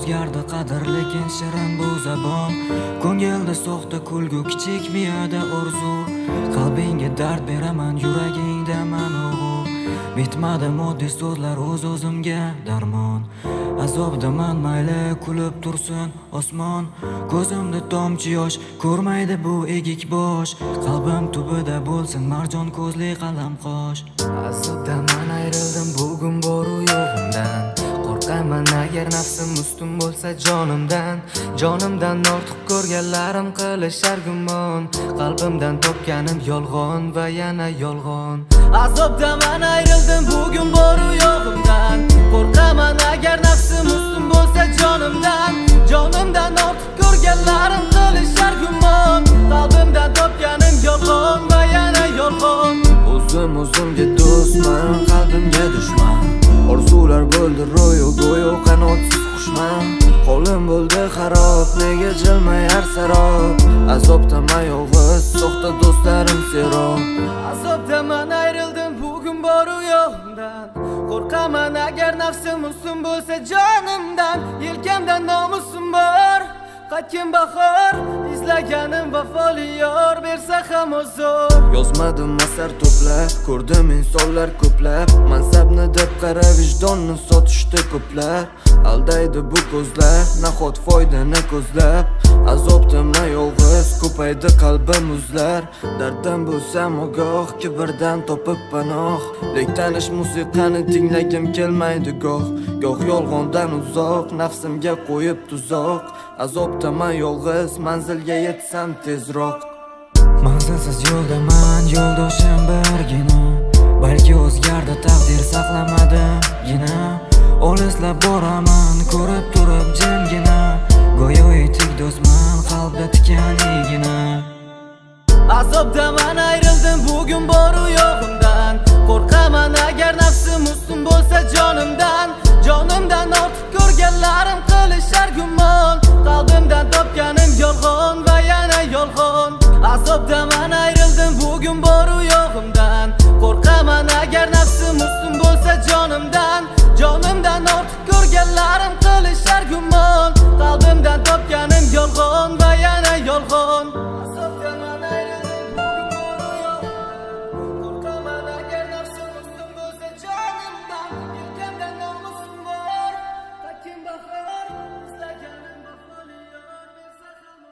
o'zgardi qadr, lekin shirin bu zabon. Ko'ngilda soxta kulgu, kichik miyada orzu. Qalbingga dard beraman, yuragingda man o'g'il. Bitmadi moddiy so'zlar, o'z-o'zimga darmon. Azobdaman, mayli kulib tursin osmon. Ko'zimda tomchi yosh, ko'rmaydi bu egik bosh. Qalbim tubida bo'lsin marjon ko'zli qalam qosh. Azobdaman, ayrildim bugun boru yo'g'imdan. Qo'rqaman agar nafsim ustun bo'lsa jonimdan. Jonimdan ortiq ko'rganlarim qilishar gumon. Qalbimdan topganim yolg'on va yana yolg'on. Azobdaman, ayrildim bugun boru yo'g'imdan. Qo'rqaman agar nafsim ustun bo'lsa jonimdan. Jonimdan ortiq ko'rganlarim qilishar gumon. Qalbimdan topganim yolg'on va yana yolg'on. O'zimga do'stman, qalbimga dushman. Orzular bo'ldi ro'yo go'yo qanotsiz qushman. Qo'lim bo'ldi xarob, nega jilmayar sarob. Azobdaman yolg'iz, soxta do'stlarim serob. Azobdaman, ayrildim bugun boru yo'g'imdan. Qo'rqaman agar nafsim ustun bo'lsa jonimdan. Yelkamdan nomusim bor, qaytgan bahor. Izlaganim vafoli yor, bersa ham o'zor. Yozmadim asar to'plab, ko'rdim insonlar ko'plab. Mansabni deb qara, vijdonni sotishdi ko'plar. Aldaydi bu ko'zlar, nahot foydani ko'zlab. Azobdaman yolg'iz, ko'paydi qalbim uzlar. Darddan bo'lsam ogoh, kibrdan topib panoh. Lek tanish musiqani tinglagim kelmaydi goh. Goh yolg'ondan uzoq, nafsimga qo'yib tuzoq. Azobdaman yolg'iz, manzilga yetsam tezroq. Manzilsiz yo'ldaman, yo'ldoshim birgina. Balki o'zgardi taqdir, saqlamadimgina. Olislab boraman, ko'rib turib jimgina. Go'yo etik do'stman, qalbda tikanligina. Azobdaman, ayrildim bugun boru yo'g'imdan. Qo'rqaman agar nafsim ustun bo'lsa jonimdan. Jonimdan ortiq ko'rganlarim qilishar gumon. Qalbimdan topganim yolg'on va yana yolg'on. Azobdaman, ayrildim bugun boru yo'g'imdan. Qo'rqaman agar nafsim ustun bo'lsa jonimdan. Jonimdan ortiq ko'rganlarim qilishar gumon. Qalbimdan topganim yolg'on.